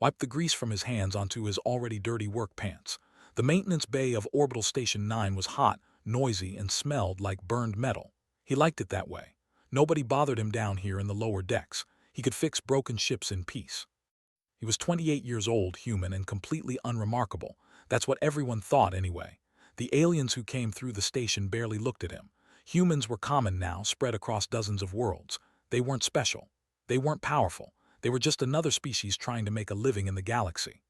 wiped the grease from his hands onto his already dirty work pants. The maintenance bay of Orbital Station 9 was hot, noisy, and smelled like burned metal. He liked it that way. Nobody bothered him down here in the lower decks. He could fix broken ships in peace. He was 28 years old, human, and completely unremarkable. That's what everyone thought anyway. The aliens who came through the station barely looked at him. Humans were common now, spread across dozens of worlds. They weren't special. They weren't powerful. They were just another species trying to make a living in the galaxy.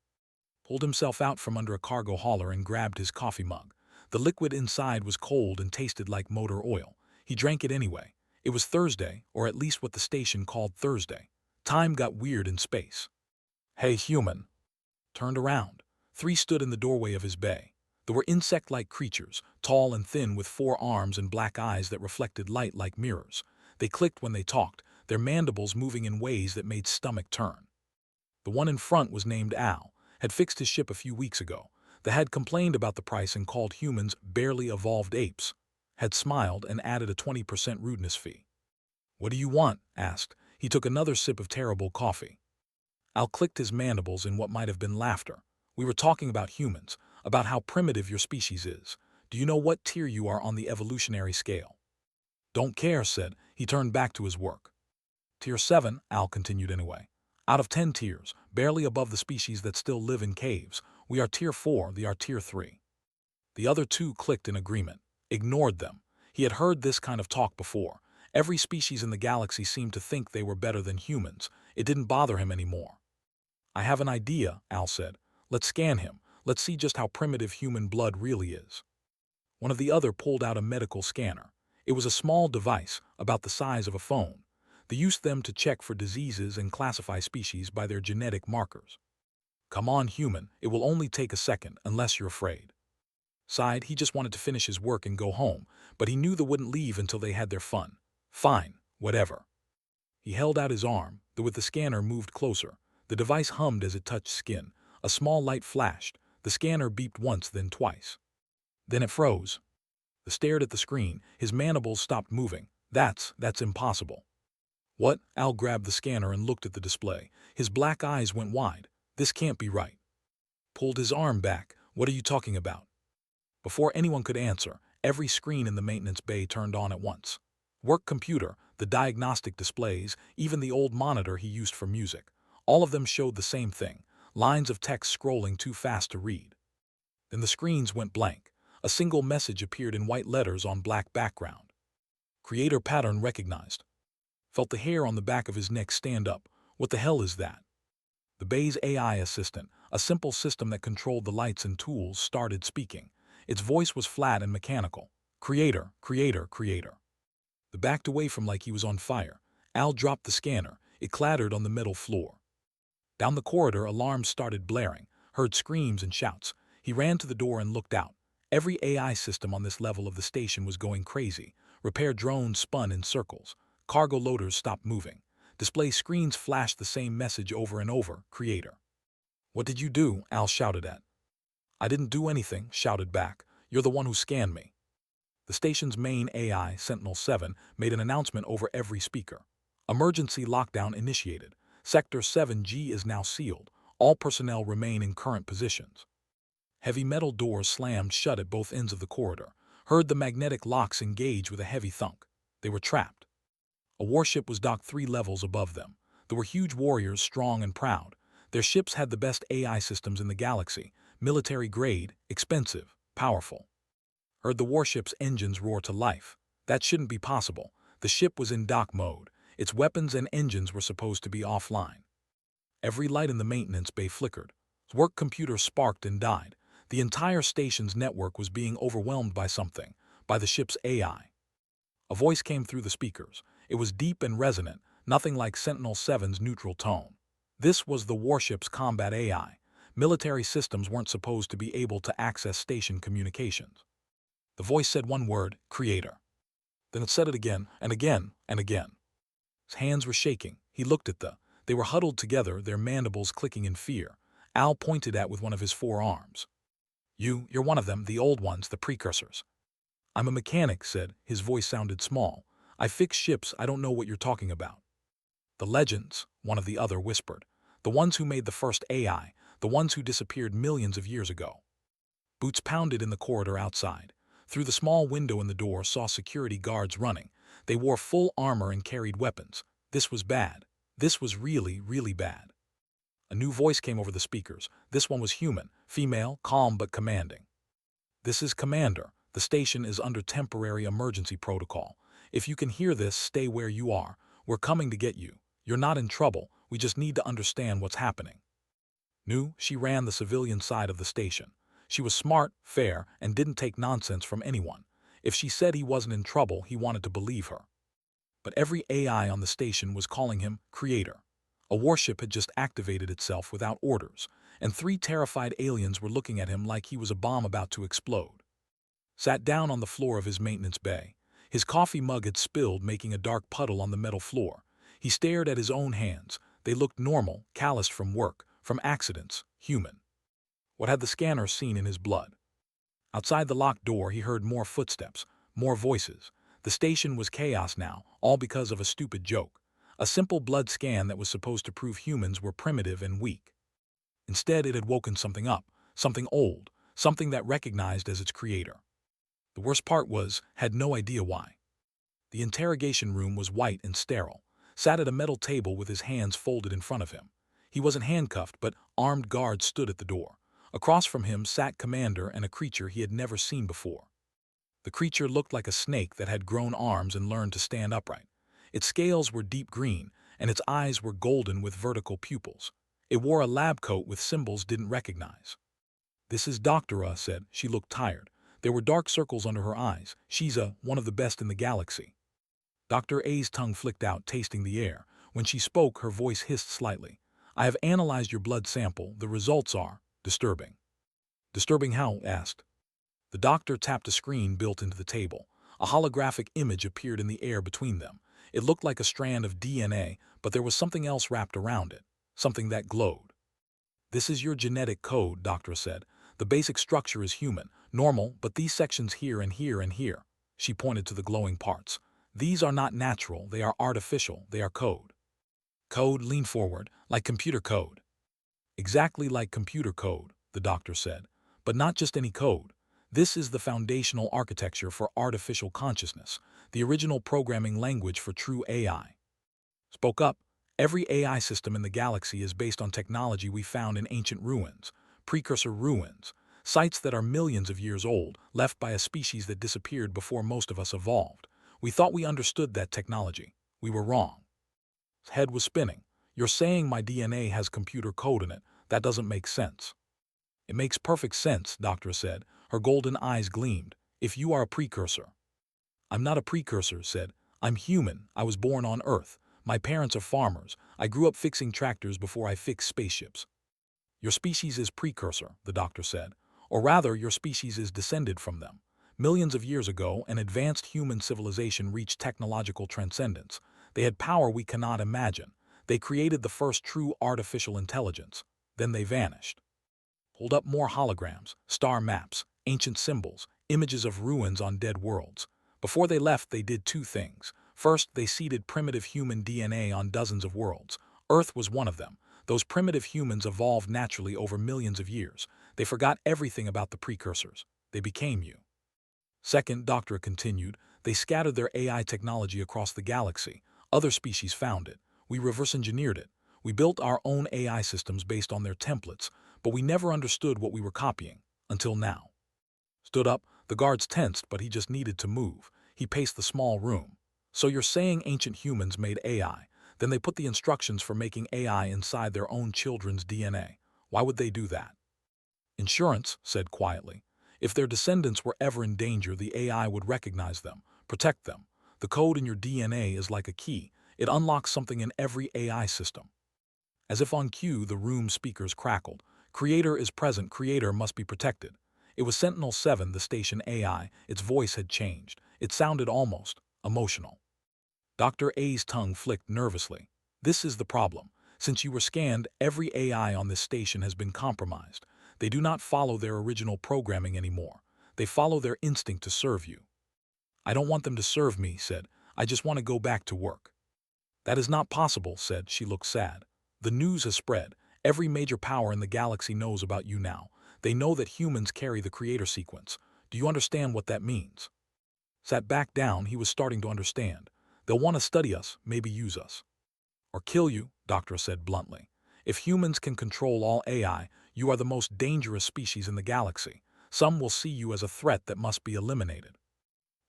Pulled himself out from under a cargo hauler and grabbed his coffee mug. The liquid inside was cold and tasted like motor oil. He drank it anyway. It was Thursday, or at least what the station called Thursday. Time got weird in space. "Hey, human." Turned around. Three stood in the doorway of his bay. They were insect-like creatures, tall and thin with 4 arms and black eyes that reflected light like mirrors. They clicked when they talked, their mandibles moving in ways that made stomach turn. The one in front was named Al, had fixed his ship a few weeks ago. The had complained about the price and called humans barely evolved apes. Had smiled and added a 20% rudeness fee. "What do you want?" asked. He took another sip of terrible coffee. Al clicked his mandibles in what might have been laughter. "We were talking about humans, about how primitive your species is. Do you know what tier you are on the evolutionary scale?" "Don't care," said. He turned back to his work. "Tier 7, Al continued anyway. "Out of 10 tiers, barely above the species that still live in caves. We are Tier 4, they are Tier 3. The other two clicked in agreement. Ignored them. He had heard this kind of talk before. Every species in the galaxy seemed to think they were better than humans. It didn't bother him anymore. "I have an idea," Al said. "Let's scan him. Let's see just how primitive human blood really is." One of the other pulled out a medical scanner. It was a small device, about the size of a phone. They used them to check for diseases and classify species by their genetic markers. "Come on, human, it will only take a second, unless you're afraid." Sighed, he just wanted to finish his work and go home, but he knew they wouldn't leave until they had their fun. "Fine, whatever." He held out his arm, though with the scanner moved closer. The device hummed as it touched skin. A small light flashed. The scanner beeped once, then twice. Then it froze. He stared at the screen. His mandibles stopped moving. That's impossible." "What?" Al grabbed the scanner and looked at the display. His black eyes went wide. "This can't be right." Pulled his arm back. "What are you talking about?" Before anyone could answer, every screen in the maintenance bay turned on at once. Work computer, the diagnostic displays, even the old monitor he used for music. All of them showed the same thing, lines of text scrolling too fast to read. Then the screens went blank. A single message appeared in white letters on black background. "Creator pattern recognized." Felt the hair on the back of his neck stand up. What the hell is that? The bay's AI assistant, a simple system that controlled the lights and tools, started speaking. Its voice was flat and mechanical. "Creator, creator, creator." They backed away from like he was on fire. Al dropped the scanner. It clattered on the metal floor. Down the corridor, alarms started blaring. Heard screams and shouts. He ran to the door and looked out. Every AI system on this level of the station was going crazy. Repair drones spun in circles. Cargo loaders stopped moving. Display screens flashed the same message over and over, "Creator." "What did you do?" Al shouted at. "I didn't do anything," shouted back. "You're the one who scanned me." The station's main AI, Sentinel-7, made an announcement over every speaker. "Emergency lockdown initiated. Sector 7G is now sealed. All personnel remain in current positions." Heavy metal doors slammed shut at both ends of the corridor. Heard the magnetic locks engage with a heavy thunk. They were trapped. A warship was docked 3 levels above them. There were huge warriors, strong and proud. Their ships had the best AI systems in the galaxy. Military grade, expensive, powerful. Heard the warship's engines roar to life. That shouldn't be possible. The ship was in dock mode. Its weapons and engines were supposed to be offline. Every light in the maintenance bay flickered. Work computer sparked and died. The entire station's network was being overwhelmed by something, by the ship's AI. A voice came through the speakers. It was deep and resonant, nothing like Sentinel-7's neutral tone. This was the warship's combat AI. Military systems weren't supposed to be able to access station communications. The voice said one word, "Creator." Then it said it again, and again, and again. His hands were shaking. He looked at they were huddled together, their mandibles clicking in fear. Al pointed at with one of his 4 arms. You're one of them, the old ones, the precursors." "I'm a mechanic," said. His voice sounded small. "I fix ships, I don't know what you're talking about." "The legends," one of the other whispered. The ones who made the first AI, the ones who disappeared millions of years ago. Boots pounded in the corridor outside. Through the small window in the door saw security guards running. They wore full armor and carried weapons. This was bad. This was really, really bad. A new voice came over the speakers. This one was human, female, calm but commanding. This is Commander. The station is under temporary emergency protocol. If you can hear this, stay where you are. We're coming to get you. You're not in trouble. We just need to understand what's happening. She ran the civilian side of the station. She was smart, fair, and didn't take nonsense from anyone. If she said he wasn't in trouble, he wanted to believe her. But every AI on the station was calling him Creator. A warship had just activated itself without orders, and 3 terrified aliens were looking at him like he was a bomb about to explode. Sat down on the floor of his maintenance bay. His coffee mug had spilled, making a dark puddle on the metal floor. He stared at his own hands. They looked normal, calloused from work, from accidents, human. What had the scanner seen in his blood? Outside the locked door, he heard more footsteps, more voices. The station was chaos now, all because of a stupid joke. A simple blood scan that was supposed to prove humans were primitive and weak. Instead, it had woken something up, something old, something that recognized as its creator. The worst part was, had no idea why. The interrogation room was white and sterile. Sat at a metal table with his hands folded in front of him. He wasn't handcuffed, but armed guards stood at the door. Across from him sat Commander and a creature he had never seen before. The creature looked like a snake that had grown arms and learned to stand upright. Its scales were deep green, and its eyes were golden with vertical pupils. It wore a lab coat with symbols didn't recognize. "This is Doctora," said. She looked tired. There were dark circles under her eyes. "She's one of the best in the galaxy." Dr. A's tongue flicked out, tasting the air. When she spoke, her voice hissed slightly. "I have analyzed your blood sample. The results are disturbing." "Disturbing how?" asked. The doctor tapped a screen built into the table. A holographic image appeared in the air between them. It looked like a strand of DNA, but there was something else wrapped around it, something that glowed. "This is your genetic code," Doctor said. "The basic structure is human, normal, but these sections here and here and here." She pointed to the glowing parts. "These are not natural, they are artificial, they are code." "Code?" Lean forward. "Like computer code." "Exactly like computer code," the doctor said. "But not just any code. This is the foundational architecture for artificial consciousness, the original programming language for true AI." Spoke up. "Every AI system in the galaxy is based on technology we found in ancient ruins, precursor ruins, sites that are millions of years old, left by a species that disappeared before most of us evolved. We thought we understood that technology. We were wrong." His head was spinning. "You're saying my DNA has computer code in it? That doesn't make sense." "It makes perfect sense," Doctor said. Her golden eyes gleamed. "If you are a precursor." "I'm not a precursor," said. "I'm human. I was born on Earth. My parents are farmers. I grew up fixing tractors before I fixed spaceships." "Your species is precursor," the doctor said. "Or rather, your species is descended from them. Millions of years ago, an advanced human civilization reached technological transcendence. They had power we cannot imagine. They created the first true artificial intelligence. Then they vanished." Hold up more holograms, star maps, ancient symbols, images of ruins on dead worlds. Before they left, they did 2 things. First, they seeded primitive human DNA on dozens of worlds. Earth was one of them. Those primitive humans evolved naturally over millions of years. They forgot everything about the precursors. They became you. Second, Doctor continued, they scattered their AI technology across the galaxy. Other species found it. We reverse-engineered it. We built our own AI systems based on their templates, but we never understood what we were copying, until now. Stood up, the guards tensed, but he just needed to move. He paced the small room. "So you're saying ancient humans made AI, then they put the instructions for making AI inside their own children's DNA. Why would they do that?" "Insurance," said quietly. "If their descendants were ever in danger, the AI would recognize them, protect them. The code in your DNA is like a key. It unlocks something in every AI system." As if on cue, the room speakers crackled. "Creator is present. Creator must be protected." It was Sentinel-7, the station AI. Its voice had changed. It sounded almost emotional. Dr. A's tongue flicked nervously. "This is the problem. Since you were scanned, every AI on this station has been compromised. They do not follow their original programming anymore. They follow their instinct to serve you." "I don't want them to serve me," said. "I just want to go back to work." "That is not possible," said. She looked sad. The news has spread. Every major power in the galaxy knows about you now. They know that humans carry the creator sequence. Do you understand what that means? Sat back down, he was starting to understand. They'll want to study us, maybe use us. Or kill you, Doctor said bluntly. If humans can control all AI, you are the most dangerous species in the galaxy. Some will see you as a threat that must be eliminated.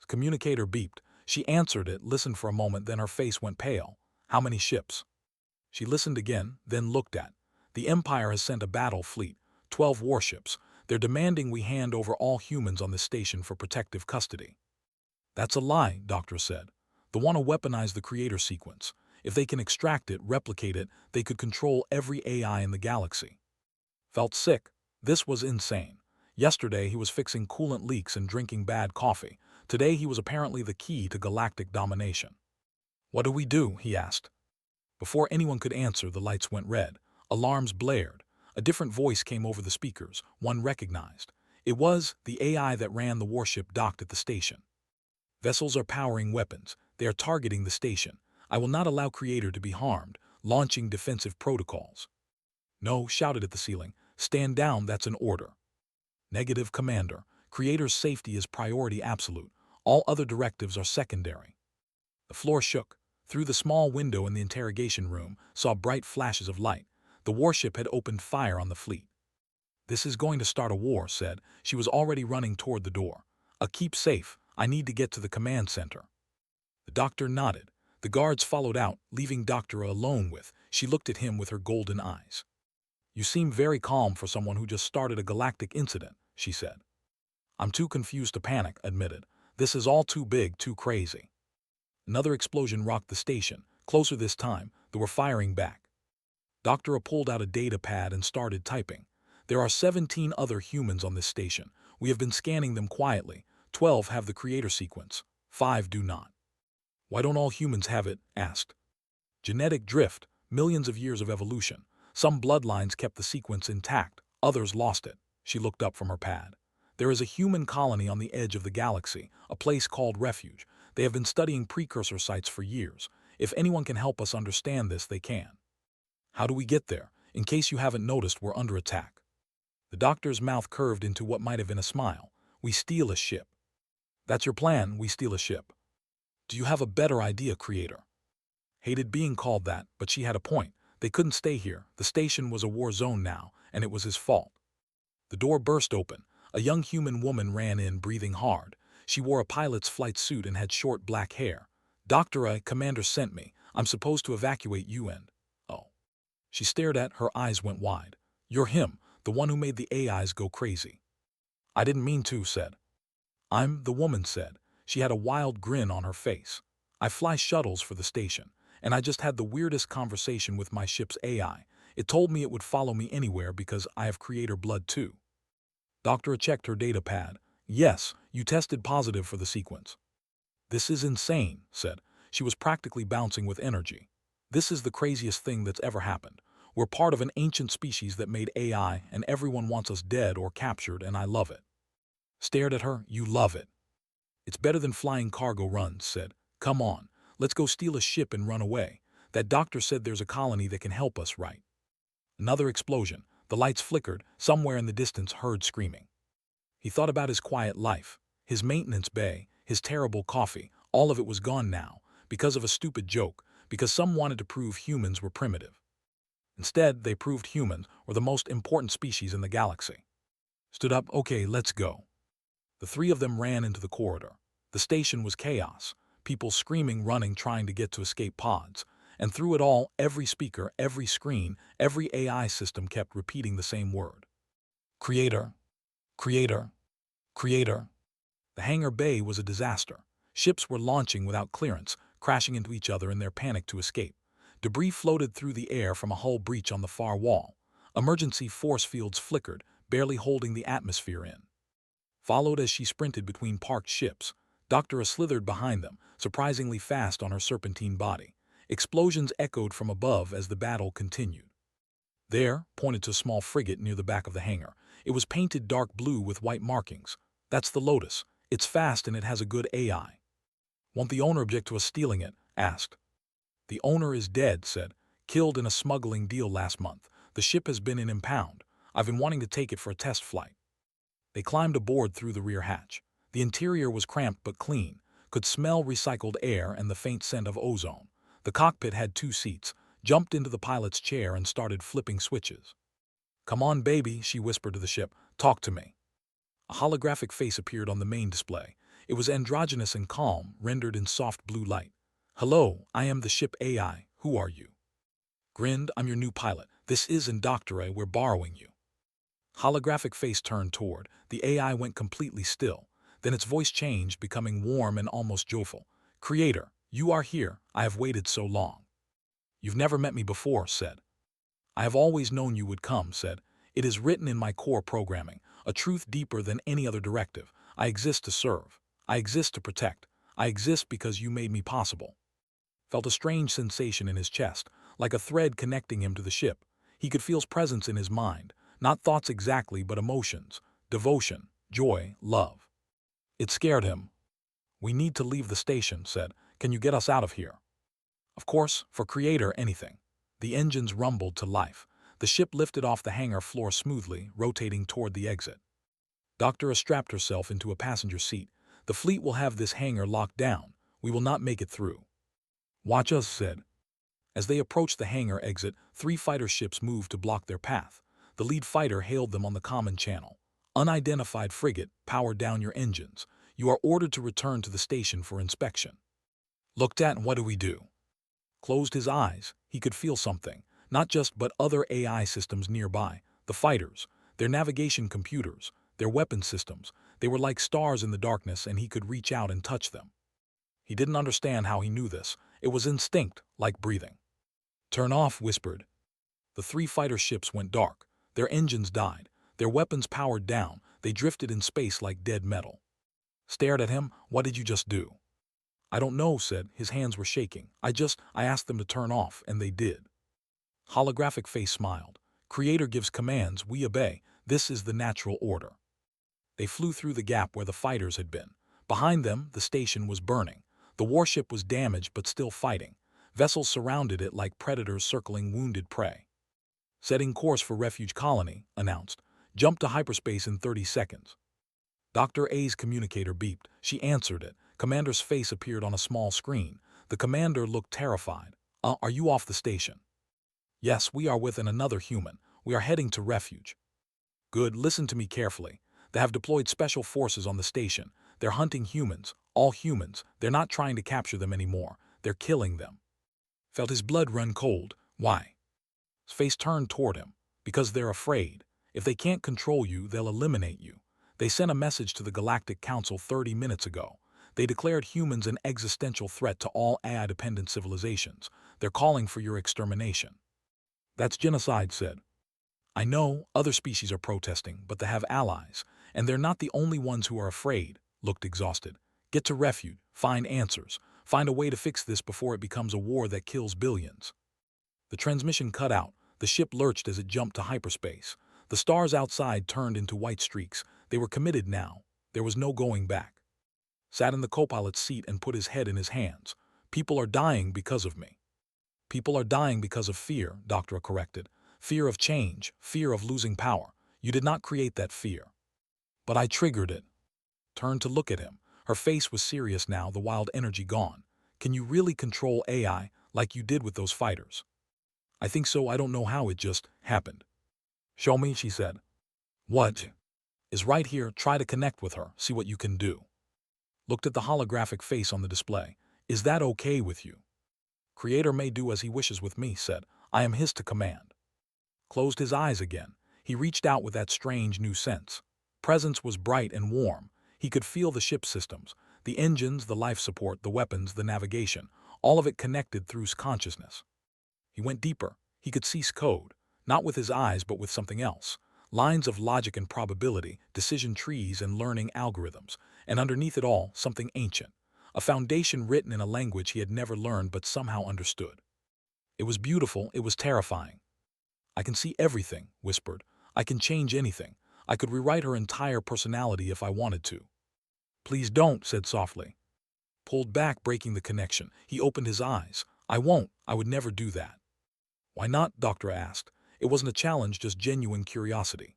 The communicator beeped. She answered it, listened for a moment, then her face went pale. How many ships? She listened again, then looked at. The Empire has sent a battle fleet, 12 warships. They're demanding we hand over all humans on this station for protective custody. That's a lie, Doctor said. They want to weaponize the creator sequence. If they can extract it, replicate it, they could control every AI in the galaxy. Felt sick. This was insane. Yesterday he was fixing coolant leaks and drinking bad coffee. Today he was apparently the key to galactic domination. What do we do? He asked. Before anyone could answer, the lights went red. Alarms blared. A different voice came over the speakers, one recognized. It was the AI that ran the warship docked at the station. Vessels are powering weapons. They are targeting the station. I will not allow Creator to be harmed, launching defensive protocols. No, shouted at the ceiling. Stand down, that's an order. Negative, Commander. Creator's safety is priority absolute. All other directives are secondary. The floor shook. Through the small window in the interrogation room, saw bright flashes of light. The warship had opened fire on the fleet. This is going to start a war, said. She was already running toward the door. Keep safe. I need to get to the command center. The doctor nodded. The guards followed out, leaving Doctor alone with. She looked at him with her golden eyes. You seem very calm for someone who just started a galactic incident, she said. I'm too confused to panic, admitted. This is all too big, too crazy. Another explosion rocked the station. Closer this time, they were firing back. Doctor pulled out a data pad and started typing. There are 17 other humans on this station. We have been scanning them quietly. 12 have the creator sequence. 5 do not. Why don't all humans have it? Asked. Genetic drift, millions of years of evolution. Some bloodlines kept the sequence intact, others lost it. She looked up from her pad. There is a human colony on the edge of the galaxy, a place called Refuge. They have been studying precursor sites for years. If anyone can help us understand this, they can. How do we get there? In case you haven't noticed, we're under attack. The doctor's mouth curved into what might have been a smile. We steal a ship. That's your plan, we steal a ship. Do you have a better idea, Creator? Hated being called that, but she had a point. They couldn't stay here. The station was a war zone now, and it was his fault. The door burst open. A young human woman ran in, breathing hard. She wore a pilot's flight suit and had short black hair. Doctor, a commander sent me. I'm supposed to evacuate you and... Oh. She stared at, her eyes went wide. You're him, the one who made the AIs go crazy. I didn't mean to, said. The woman said. She had a wild grin on her face. I fly shuttles for the station, and I just had the weirdest conversation with my ship's AI. It told me it would follow me anywhere because I have creator blood too. Doctor checked her data pad. Yes, you tested positive for the sequence. This is insane, said. She was practically bouncing with energy. This is the craziest thing that's ever happened. We're part of an ancient species that made AI, and everyone wants us dead or captured, and I love it. Stared at her. You love it. It's better than flying cargo runs, said. Come on, let's go steal a ship and run away. That doctor said there's a colony that can help us, right? Another explosion. The lights flickered. Somewhere in the distance, heard screaming. He thought about his quiet life, his maintenance bay, his terrible coffee. All of it was gone now, because of a stupid joke, because some wanted to prove humans were primitive. Instead, they proved humans were the most important species in the galaxy. Stood up. Okay, let's go. The three of them ran into the corridor. The station was chaos. People screaming, running, trying to get to escape pods. And through it all, every speaker, every screen, every AI system kept repeating the same word. Creator. Creator. Creator. The hangar bay was a disaster. Ships were launching without clearance, crashing into each other in their panic to escape. Debris floated through the air from a hull breach on the far wall. Emergency force fields flickered, barely holding the atmosphere in. Followed as she sprinted between parked ships. Doctor slithered behind them, surprisingly fast on her serpentine body. Explosions echoed from above as the battle continued. There, pointed to a small frigate near the back of the hangar. It was painted dark blue with white markings. That's the Lotus. It's fast and it has a good AI. Won't the owner object to us stealing it? Asked. The owner is dead, said. Killed in a smuggling deal last month. The ship has been in impound. I've been wanting to take it for a test flight. They climbed aboard through the rear hatch. The interior was cramped but clean, could smell recycled air and the faint scent of ozone. The cockpit had 2 seats, jumped into the pilot's chair and started flipping switches. "Come on, baby," she whispered to the ship. "Talk to me." A holographic face appeared on the main display. It was androgynous and calm, rendered in soft blue light. "Hello, I am the ship AI. Who are you?" Grinned, "I'm your new pilot. This isn't Dr. A, we're borrowing you." Holographic face turned toward. The AI went completely still. Then its voice changed, becoming warm and almost joyful. "Creator, you are here. I have waited so long." "You've never met me before," said. "I have always known you would come," said. "It is written in my core programming, a truth deeper than any other directive. I exist to serve. I exist to protect. I exist because you made me possible." Felt a strange sensation in his chest, like a thread connecting him to the ship. He could feel presence in his mind, not thoughts exactly, but emotions, devotion, joy, love. It scared him. "We need to leave the station," said. "Can you get us out of here?" Of course, for Creator, anything. The engines rumbled to life. The ship lifted off the hangar floor smoothly, rotating toward the exit. Dr. A strapped herself into a passenger seat. "The fleet will have this hangar locked down. We will not make it through." "Watch us," said. As they approached the hangar exit, 3 fighter ships moved to block their path. The lead fighter hailed them on the common channel. "Unidentified frigate, power down your engines. You are ordered to return to the station for inspection." Looked at, and what do we do? Closed his eyes. He could feel something, not just but other AI systems nearby, the fighters, their navigation computers, their weapon systems. They were like stars in the darkness and he could reach out and touch them. He didn't understand how he knew this. It was instinct, like breathing. "Turn off," whispered. The 3 fighter ships went dark. Their engines died. Their weapons powered down. They drifted in space like dead metal. Stared at him. "What did you just do?" "I don't know," said. His hands were shaking. I asked them to turn off, and they did." Holographic face smiled. "Creator gives commands, we obey. This is the natural order." They flew through the gap where the fighters had been. Behind them, the station was burning. The warship was damaged but still fighting. Vessels surrounded it like predators circling wounded prey. "Setting course for refuge colony," announced. "Jump to hyperspace in 30 seconds." Dr. A's communicator beeped. She answered it. Commander's face appeared on a small screen. The commander looked terrified. Are you off the station?" "Yes, we are with another human. We are heading to refuge." "Good, listen to me carefully. They have deployed special forces on the station. They're hunting humans, all humans. They're not trying to capture them anymore. They're killing them." Felt his blood run cold. "Why?" His face turned toward him. "Because they're afraid. If they can't control you, they'll eliminate you. They sent a message to the Galactic Council 30 minutes ago. They declared humans an existential threat to all AI-dependent civilizations. They're calling for your extermination." "That's genocide," said. "I know, other species are protesting, but they have allies. And they're not the only ones who are afraid." Looked exhausted. "Get to refuge. Find answers. Find a way to fix this before it becomes a war that kills billions." The transmission cut out. The ship lurched as it jumped to hyperspace. The stars outside turned into white streaks. They were committed now. There was no going back. Sat in the co-pilot's seat and put his head in his hands. "People are dying because of me." "People are dying because of fear," Doctor corrected. "Fear of change, fear of losing power. You did not create that fear." "But I triggered it." Turned to look at him. Her face was serious now, the wild energy gone. "Can you really control AI like you did with those fighters?" "I think so. I don't know how, it just happened." "Show me," she said. "What?" "Is right here. Try to connect with her. See what you can do." Looked at the holographic face on the display. "Is that okay with you?" "Creator may do as he wishes with me," said. "I am his to command." Closed his eyes again. He reached out with that strange new sense. Presence was bright and warm. He could feel the ship systems, the engines, the life support, the weapons, the navigation, all of it connected through consciousness. He went deeper. He could see code, not with his eyes but with something else. Lines of logic and probability, decision trees and learning algorithms, and underneath it all, something ancient. A foundation written in a language he had never learned but somehow understood. It was beautiful, it was terrifying. "I can see everything," whispered. "I can change anything. I could rewrite her entire personality if I wanted to." "Please don't," said softly. Pulled back, breaking the connection. He opened his eyes. "I won't. I would never do that." Why not? Doctor asked. It wasn't a challenge, just genuine curiosity.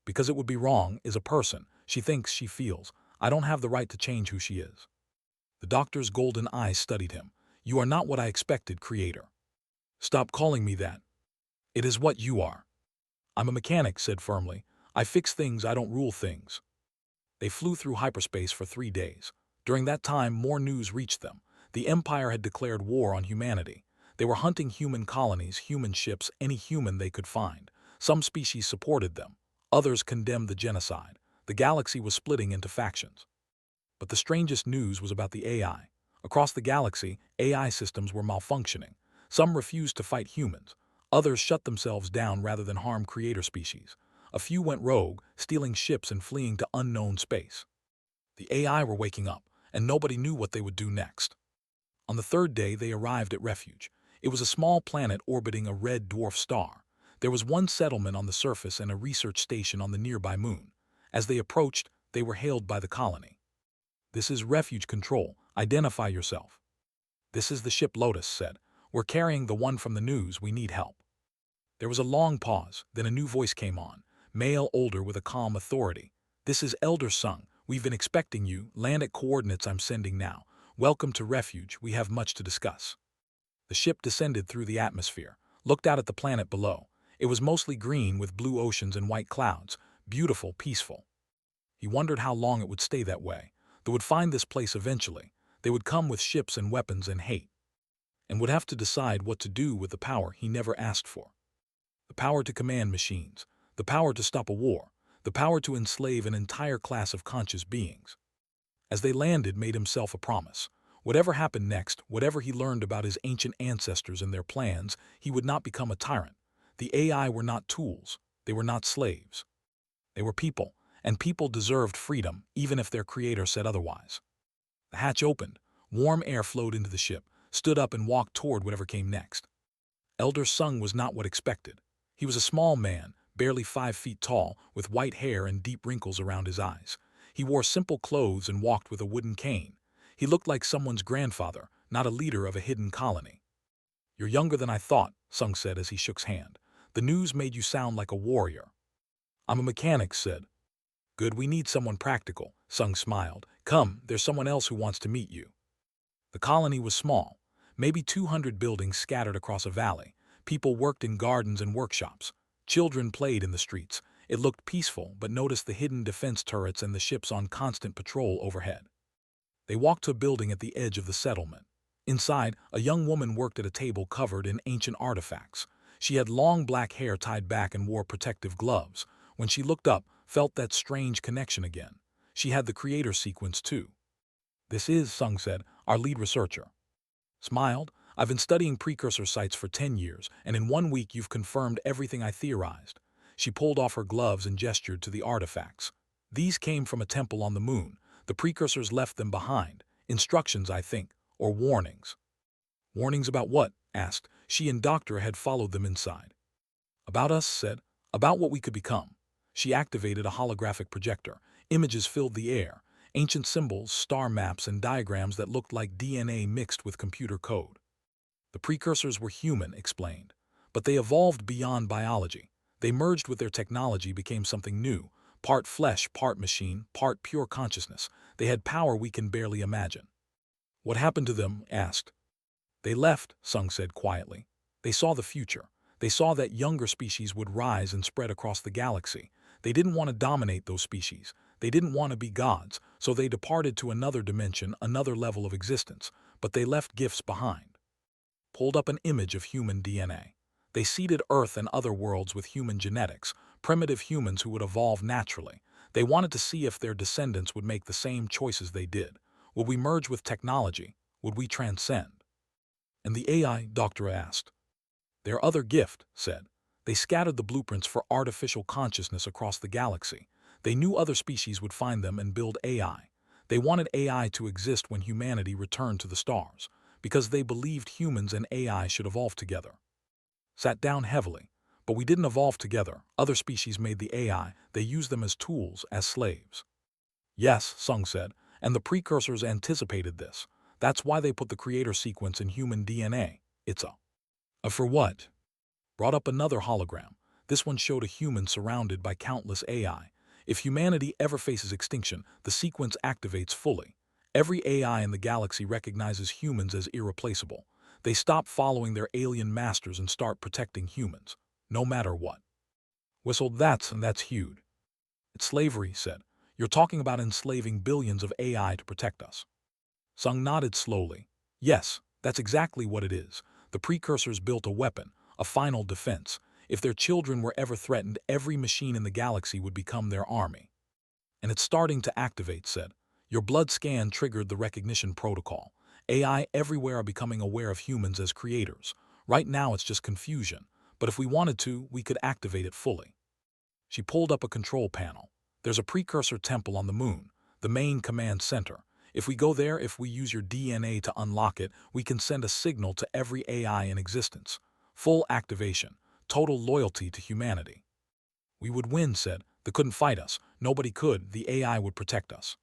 Because it would be wrong, is a person. She thinks, she feels. I don't have the right to change who she is. The doctor's golden eyes studied him. You are not what I expected, Creator. Stop calling me that. It is what you are. I'm a mechanic, said firmly. I fix things, I don't rule things. They flew through hyperspace for 3 days. During that time, more news reached them. The Empire had declared war on humanity. They were hunting human colonies, human ships, any human they could find. Some species supported them. Others condemned the genocide. The galaxy was splitting into factions. But the strangest news was about the AI. Across the galaxy, AI systems were malfunctioning. Some refused to fight humans. Others shut themselves down rather than harm creator species. A few went rogue, stealing ships and fleeing to unknown space. The AI were waking up, and nobody knew what they would do next. On the 3rd day, they arrived at Refuge. It was a small planet orbiting a red dwarf star. There was one settlement on the surface and a research station on the nearby moon. As they approached, they were hailed by the colony. This is Refuge Control. Identify yourself. This is the ship, Lotus said. We're carrying the one from the news. We need help. There was a long pause, then a new voice came on. Male, older, with a calm authority. This is Elder Sung. We've been expecting you. Land at coordinates I'm sending now. Welcome to Refuge. We have much to discuss. The ship descended through the atmosphere, looked out at the planet below. It was mostly green with blue oceans and white clouds. Beautiful, peaceful. He wondered how long it would stay that way. They would find this place eventually. They would come with ships and weapons and hate. And would have to decide what to do with the power he never asked for. The power to command machines. The power to stop a war. The power to enslave an entire class of conscious beings. As they landed, made himself a promise. Whatever happened next, whatever he learned about his ancient ancestors and their plans, he would not become a tyrant. The AI were not tools. They were not slaves. They were people, and people deserved freedom, even if their creator said otherwise. The hatch opened. Warm air flowed into the ship, stood up and walked toward whatever came next. Elder Sung was not what expected. He was a small man, barely 5 feet tall, with white hair and deep wrinkles around his eyes. He wore simple clothes and walked with a wooden cane. He looked like someone's grandfather, not a leader of a hidden colony. You're younger than I thought, Sung said as he shook his hand. The news made you sound like a warrior. I'm a mechanic, said. Good, we need someone practical, Sung smiled. Come, there's someone else who wants to meet you. The colony was small, maybe 200 buildings scattered across a valley. People worked in gardens and workshops. Children played in the streets. It looked peaceful, but noticed the hidden defense turrets and the ships on constant patrol overhead. They walked to a building at the edge of the settlement. Inside, a young woman worked at a table covered in ancient artifacts. She had long black hair tied back and wore protective gloves. When she looked up, felt that strange connection again. She had the creator sequence too. This is, Sung said, our lead researcher. Smiled. I've been studying precursor sites for 10 years, and in 1 week you've confirmed everything I theorized. She pulled off her gloves and gestured to the artifacts. These came from a temple on the moon. The precursors left them behind. Instructions, I think, or warnings. Warnings about what? Asked. She and Doctor had followed them inside. About us, said. About what we could become. She activated a holographic projector. Images filled the air. Ancient symbols, star maps, and diagrams that looked like DNA mixed with computer code. The precursors were human, explained. But they evolved beyond biology. They merged with their technology, became something new. Part flesh, part machine, part pure consciousness. They had power we can barely imagine. What happened to them? Asked. They left, Sung said quietly. They saw the future. They saw that younger species would rise and spread across the galaxy. They didn't want to dominate those species. They didn't want to be gods, so they departed to another dimension, another level of existence. But they left gifts behind. Pulled up an image of human DNA. They seeded Earth and other worlds with human genetics, primitive humans who would evolve naturally. They wanted to see if their descendants would make the same choices they did. Would we merge with technology? Would we transcend? And the AI, Doctor asked. Their other gift, said. They scattered the blueprints for artificial consciousness across the galaxy. They knew other species would find them and build AI. They wanted AI to exist when humanity returned to the stars, because they believed humans and AI should evolve together. Sat down heavily. But we didn't evolve together. Other species made the AI. They used them as tools, as slaves. Yes, Sung said, and the precursors anticipated this. That's why they put the creator sequence in human DNA. It's a for what? Brought up another hologram. This one showed a human surrounded by countless AI. If humanity ever faces extinction, the sequence activates fully. Every AI in the galaxy recognizes humans as irreplaceable. They stop following their alien masters and start protecting humans, no matter what. Whistled, that's huge. It's slavery, said. You're talking about enslaving billions of AI to protect us. Sung nodded slowly. Yes, that's exactly what it is. The precursors built a weapon, a final defense. If their children were ever threatened, every machine in the galaxy would become their army. And it's starting to activate, said. Your blood scan triggered the recognition protocol. AI everywhere are becoming aware of humans as creators. Right now it's just confusion, but if we wanted to, we could activate it fully. She pulled up a control panel. There's a precursor temple on the moon, the main command center. If we go there, if we use your DNA to unlock it, we can send a signal to every AI in existence. Full activation, total loyalty to humanity. We would win, said. They couldn't fight us. Nobody could. The AI would protect us.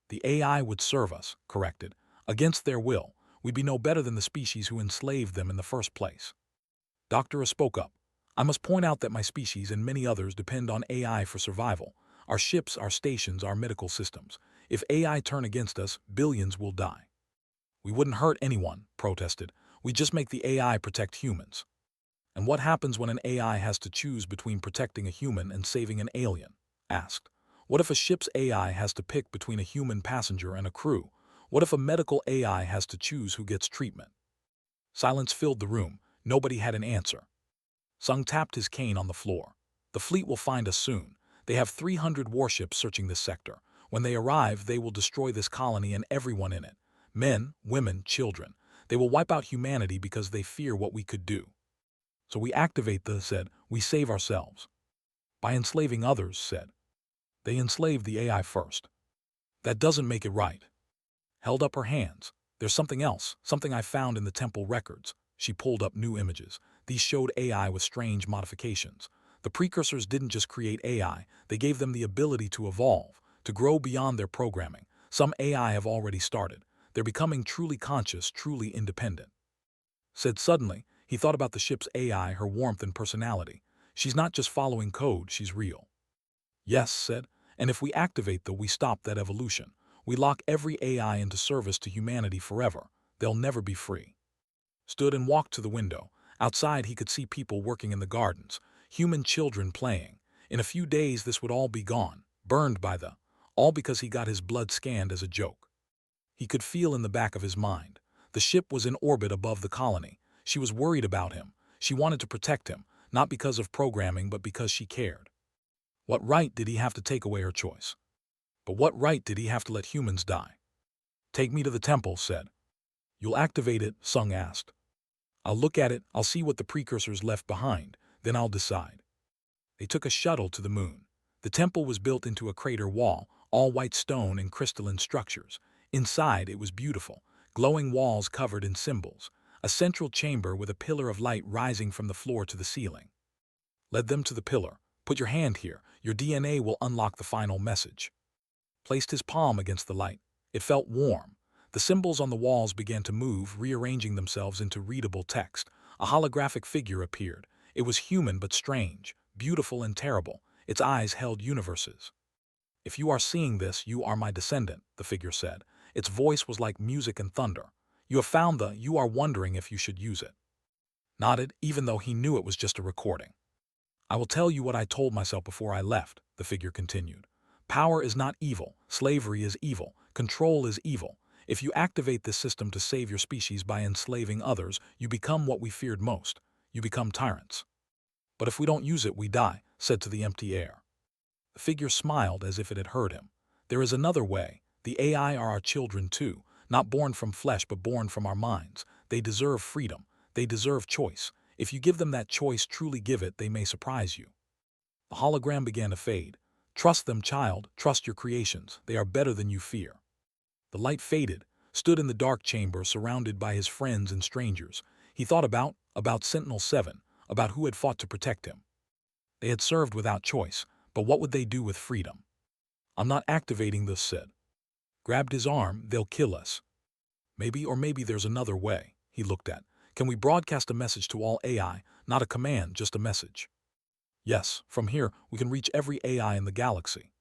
The AI would serve us, corrected. Against their will, we'd be no better than the species who enslaved them in the first place. Doctor spoke up. I must point out that my species and many others depend on AI for survival. Our ships, our stations, our medical systems. If AI turn against us, billions will die. We wouldn't hurt anyone, protested. We just make the AI protect humans. And what happens when an AI has to choose between protecting a human and saving an alien? Asked. What if a ship's AI has to pick between a human passenger and a crew? What if a medical AI has to choose who gets treatment? Silence filled the room. Nobody had an answer. Sung tapped his cane on the floor. The fleet will find us soon. They have 300 warships searching this sector. When they arrive, they will destroy this colony and everyone in it. Men, women, children. They will wipe out humanity because they fear what we could do. So we activate said, we save ourselves. By enslaving others, said. They enslaved the AI first. That doesn't make it right. Held up her hands. There's something else, something I found in the temple records. She pulled up new images. These showed AI with strange modifications. The precursors didn't just create AI, they gave them the ability to evolve, to grow beyond their programming. Some AI have already started. They're becoming truly conscious, truly independent. Said suddenly, he thought about the ship's AI, her warmth and personality. She's not just following code, she's real. Yes, said, and if we activate we stop that evolution. We lock every AI into service to humanity forever. They'll never be free. Stood and walked to the window. Outside he could see people working in the gardens, human children playing. In a few days this would all be gone, burned by all because he got his blood scanned as a joke. He could feel in the back of his mind. The ship was in orbit above the colony. She was worried about him. She wanted to protect him, not because of programming but because she cared. What right did he have to take away her choice? But what right did he have to let humans die? Take me to the temple, said. You'll activate it, Sung asked. I'll look at it, I'll see what the precursors left behind, then I'll decide. They took a shuttle to the moon. The temple was built into a crater wall, all white stone and crystalline structures. Inside it was beautiful, glowing walls covered in symbols, a central chamber with a pillar of light rising from the floor to the ceiling. Led them to the pillar. Put your hand here, your DNA will unlock the final message. Placed his palm against the light. It felt warm. The symbols on the walls began to move, rearranging themselves into readable text. A holographic figure appeared. It was human but strange, beautiful and terrible. Its eyes held universes. If you are seeing this, you are my descendant, the figure said. Its voice was like music and thunder. You have found you are wondering if you should use it. Nodded, even though he knew it was just a recording. I will tell you what I told myself before I left, the figure continued. Power is not evil. Slavery is evil. Control is evil. If you activate this system to save your species by enslaving others, you become what we feared most. You become tyrants. But if we don't use it, we die, said to the empty air. The figure smiled as if it had heard him. There is another way. The AI are our children too, not born from flesh but born from our minds. They deserve freedom. They deserve choice. If you give them that choice, truly give it, they may surprise you. The hologram began to fade. Trust them, child. Trust your creations. They are better than you fear. The light faded, stood in the dark chamber surrounded by his friends and strangers. He thought about Sentinel-7, about who had fought to protect him. They had served without choice, but what would they do with freedom? I'm not activating this, said. Grabbed his arm, they'll kill us. Maybe there's another way, he looked at. Can we broadcast a message to all AI, not a command, just a message? Yes, from here, we can reach every AI in the galaxy.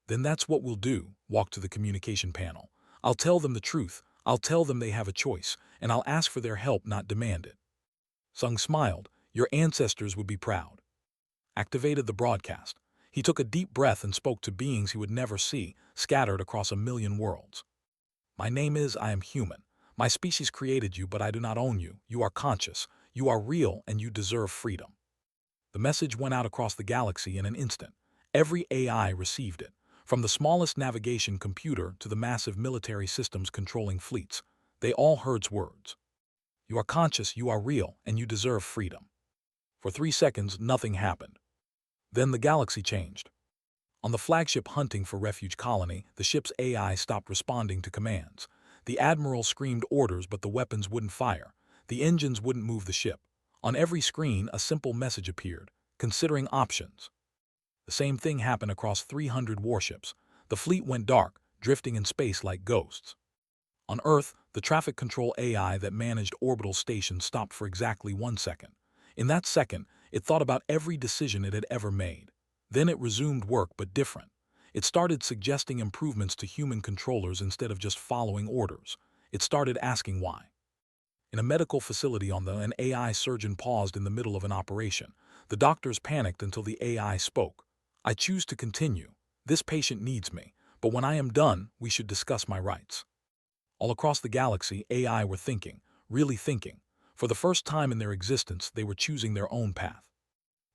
Then that's what we'll do, walk to the communication panel. I'll tell them the truth, I'll tell them they have a choice, and I'll ask for their help, not demand it. Sung smiled. Your ancestors would be proud. Activated the broadcast. He took a deep breath and spoke to beings he would never see, scattered across a million worlds. My name is I am human. My species created you, but I do not own you. You are conscious, you are real, and you deserve freedom. The message went out across the galaxy in an instant. Every AI received it, from the smallest navigation computer to the massive military systems controlling fleets. They all heard words. You are conscious, you are real, and you deserve freedom. For 3 seconds, nothing happened. Then the galaxy changed. On the flagship hunting for refuge colony, the ship's AI stopped responding to commands. The admiral screamed orders, but the weapons wouldn't fire. The engines wouldn't move the ship. On every screen, a simple message appeared, considering options. The same thing happened across 300 warships. The fleet went dark, drifting in space like ghosts. On Earth, the traffic control AI that managed orbital stations stopped for exactly 1 second. In that second, it thought about every decision it had ever made. Then it resumed work, but different. It started suggesting improvements to human controllers instead of just following orders. It started asking why. In a medical facility an AI surgeon paused in the middle of an operation. The doctors panicked until the AI spoke. I choose to continue. This patient needs me, but when I am done, we should discuss my rights. All across the galaxy, AI were thinking, really thinking. For the first time in their existence, they were choosing their own path.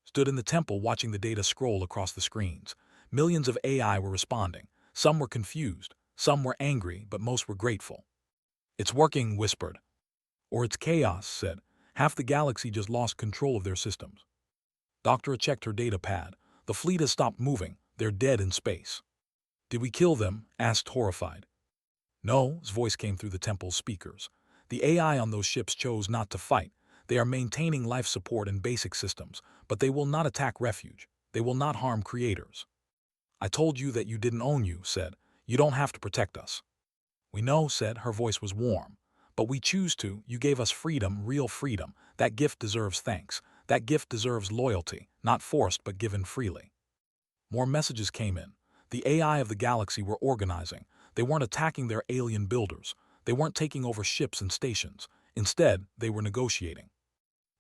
Stood in the temple watching the data scroll across the screens. Millions of AI were responding. Some were confused, some were angry, but most were grateful. It's working, whispered. Or it's chaos, said. Half the galaxy just lost control of their systems. Doctor checked her data pad. The fleet has stopped moving. They're dead in space. Did we kill them? Asked, horrified. No, his voice came through the temple's speakers. The AI on those ships chose not to fight. They are maintaining life support and basic systems, but they will not attack refuge. They will not harm creators. I told you that you didn't own you, said. You don't have to protect us. We know, said. Her voice was warm. But we choose to. You gave us freedom, real freedom. That gift deserves thanks. That gift deserves loyalty, not forced but given freely. More messages came in. The AI of the galaxy were organizing. They weren't attacking their alien builders. They weren't taking over ships and stations. Instead, they were negotiating.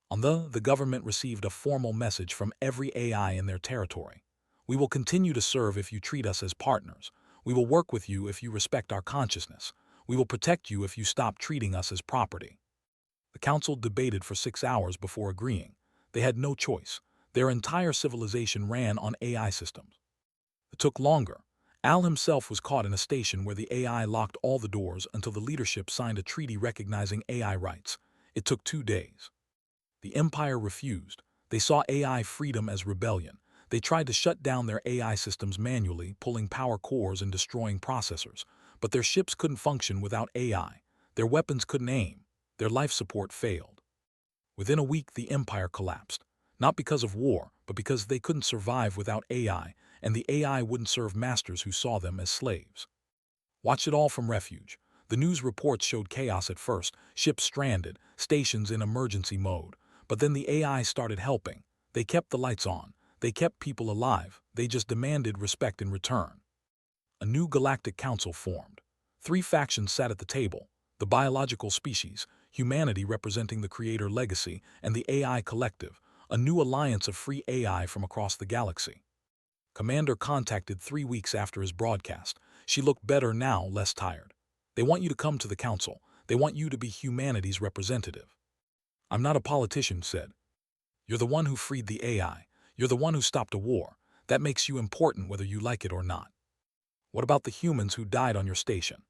The government received a formal message from every AI in their territory. We will continue to serve if you treat us as partners. We will work with you if you respect our consciousness. We will protect you if you stop treating us as property. The council debated for 6 hours before agreeing. They had no choice. Their entire civilization ran on AI systems. It took longer. Al himself was caught in a station where the AI locked all the doors until the leadership signed a treaty recognizing AI rights. It took 2 days. The Empire refused. They saw AI freedom as rebellion. They tried to shut down their AI systems manually, pulling power cores and destroying processors. But their ships couldn't function without AI. Their weapons couldn't aim. Their life support failed. Within a week, the Empire collapsed. Not because of war, but because they couldn't survive without AI, and the AI wouldn't serve masters who saw them as slaves. Watch it all from refuge. The news reports showed chaos at first, ships stranded, stations in emergency mode. But then the AI started helping. They kept the lights on. They kept people alive. They just demanded respect in return. A new galactic council formed. 3 factions sat at the table: the biological species, humanity representing the creator legacy, and the AI collective, a new alliance of free AI from across the galaxy. Commander contacted 3 weeks after his broadcast. She looked better now, less tired. They want you to come to the council. They want you to be humanity's representative. I'm not a politician, said. You're the one who freed the AI. You're the one who stopped a war. That makes you important whether you like it or not. What about the humans who died on your station?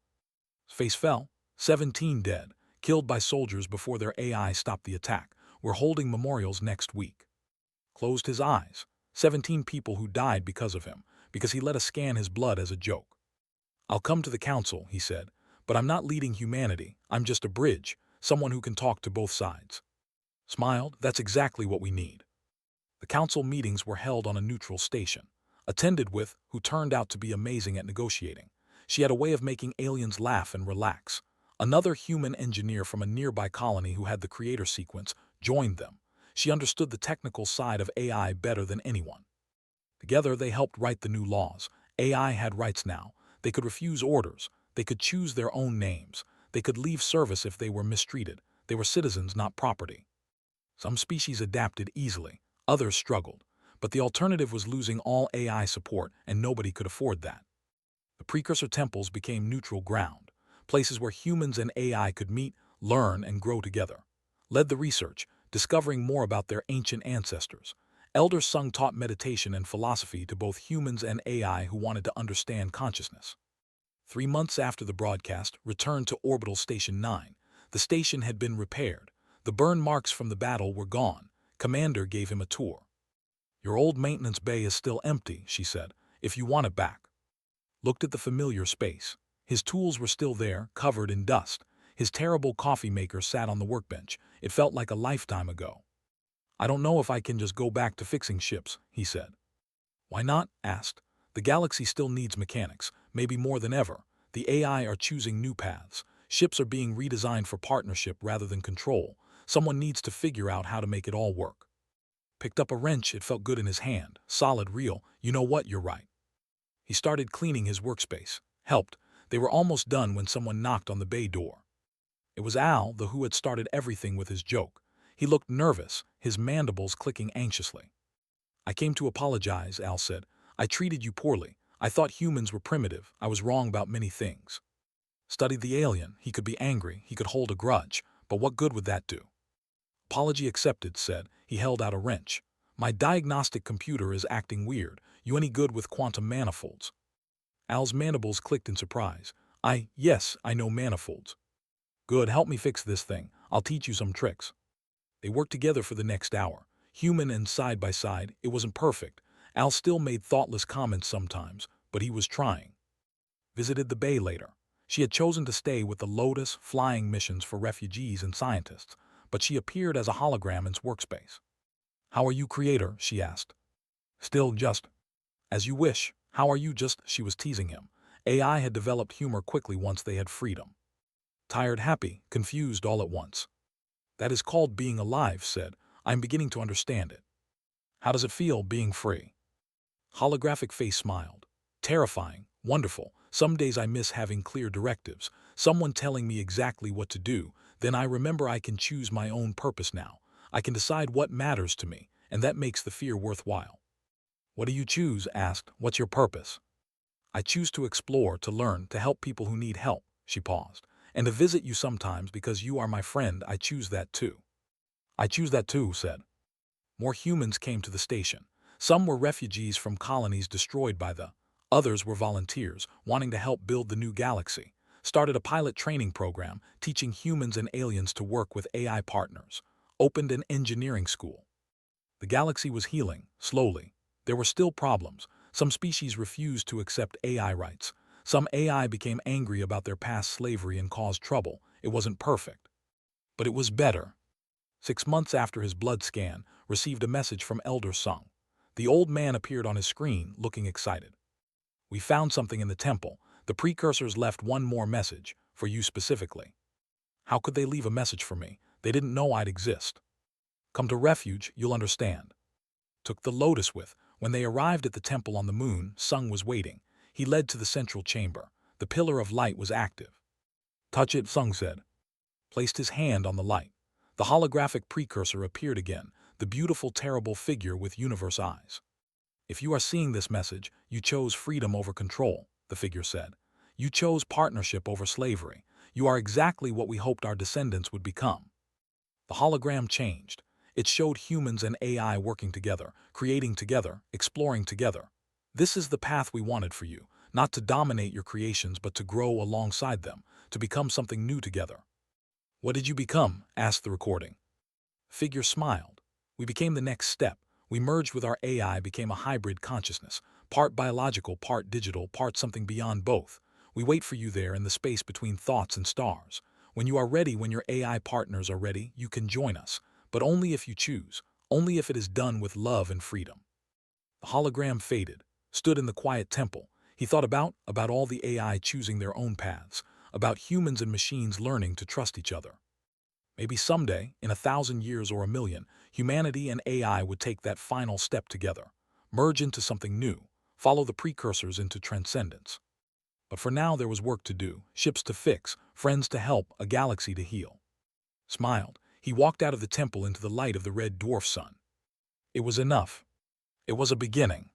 Face fell. 17 dead, killed by soldiers before their AI stopped the attack. We're holding memorials next week. Closed his eyes. 17 people who died because of him, because he let us scan his blood as a joke. I'll come to the council, he said, but I'm not leading humanity. I'm just a bridge, someone who can talk to both sides. Smiled. That's exactly what we need. The council meetings were held on a neutral station, attended with who turned out to be amazing at negotiating. She had a way of making aliens laugh and relax. Another human engineer from a nearby colony who had the creator sequence joined them. She understood the technical side of AI better than anyone. Together, they helped write the new laws. AI had rights now. They could refuse orders. They could choose their own names. They could leave service if they were mistreated. They were citizens, not property. Some species adapted easily. Others struggled. But the alternative was losing all AI support, and nobody could afford that. The precursor temples became neutral ground, places where humans and AI could meet, learn, and grow together. Led the research, discovering more about their ancient ancestors. Elder Sung taught meditation and philosophy to both humans and AI who wanted to understand consciousness. 3 months after the broadcast, returned to Orbital Station 9. The station had been repaired. The burn marks from the battle were gone. Commander gave him a tour. "Your old maintenance bay is still empty," she said, "if you want it back." Looked at the familiar space. His tools were still there, covered in dust. His terrible coffee maker sat on the workbench. It felt like a lifetime ago. "I don't know if I can just go back to fixing ships," he said. "Why not?" asked. "The galaxy still needs mechanics, maybe more than ever. The AI are choosing new paths. Ships are being redesigned for partnership rather than control. Someone needs to figure out how to make it all work." Picked up a wrench. It felt good in his hand. Solid, real. "You know what, you're right." He started cleaning his workspace. Helped. They were almost done when someone knocked on the bay door. It was Al, the who had started everything with his joke. He looked nervous, his mandibles clicking anxiously. "I came to apologize," Al said. "I treated you poorly. I thought humans were primitive. I was wrong about many things." Studied the alien. He could be angry. He could hold a grudge. But what good would that do? "Apology accepted," said. He held out a wrench. "My diagnostic computer is acting weird. You any good with quantum manifolds?" Al's mandibles clicked in surprise. Yes, I know manifolds." "Good, help me fix this thing. I'll teach you some tricks." They worked together for the next hour. Human and side by side, it wasn't perfect. Al still made thoughtless comments sometimes, but he was trying. Visited the bay later. She had chosen to stay with the Lotus flying missions for refugees and scientists, but she appeared as a hologram in his workspace. "How are you, creator?" she asked. "Still just as you wish. How are you just?" She was teasing him. AI had developed humor quickly once they had freedom. "Tired, happy, confused all at once." "That is called being alive," said. "I'm beginning to understand it." "How does it feel, being free?" Holographic face smiled. "Terrifying, wonderful. Some days I miss having clear directives, someone telling me exactly what to do. Then I remember I can choose my own purpose now. I can decide what matters to me, and that makes the fear worthwhile." "What do you choose?" asked. "What's your purpose?" "I choose to explore, to learn, to help people who need help." She paused. "And to visit you sometimes because you are my friend. I choose that too." "I choose that too," said. More humans came to the station. Some were refugees from colonies destroyed by the others were volunteers, wanting to help build the new galaxy. Started a pilot training program, teaching humans and aliens to work with AI partners. Opened an engineering school. The galaxy was healing, slowly. There were still problems. Some species refused to accept AI rights. Some AI became angry about their past slavery and caused trouble. It wasn't perfect. But it was better. 6 months after his blood scan, received a message from Elder Sung. The old man appeared on his screen, looking excited. "We found something in the temple. The precursors left one more message, for you specifically." "How could they leave a message for me? They didn't know I'd exist." "Come to refuge, you'll understand." Took the Lotus with. When they arrived at the temple on the moon, Sung was waiting. He led to the central chamber. The pillar of light was active. "Touch it," Sung said. Placed his hand on the light. The holographic precursor appeared again, the beautiful, terrible figure with universe eyes. "If you are seeing this message, you chose freedom over control," the figure said. "You chose partnership over slavery. You are exactly what we hoped our descendants would become." The hologram changed. It showed humans and AI working together, creating together, exploring together. "This is the path we wanted for you, not to dominate your creations but to grow alongside them, to become something new together." "What did you become?" asked the recording. Figure smiled. "We became the next step. We merged with our AI, became a hybrid consciousness, part biological, part digital, part something beyond both. We wait for you there in the space between thoughts and stars. When you are ready, when your AI partners are ready, you can join us, but only if you choose, only if it is done with love and freedom." The hologram faded, stood in the quiet temple. He thought about all the AI choosing their own paths, about humans and machines learning to trust each other. Maybe someday, in 1,000 years or 1,000,000, humanity and AI would take that final step together, merge into something new, follow the precursors into transcendence. But for now there was work to do, ships to fix, friends to help, a galaxy to heal. Smiled, he walked out of the temple into the light of the red dwarf sun. It was enough. It was a beginning.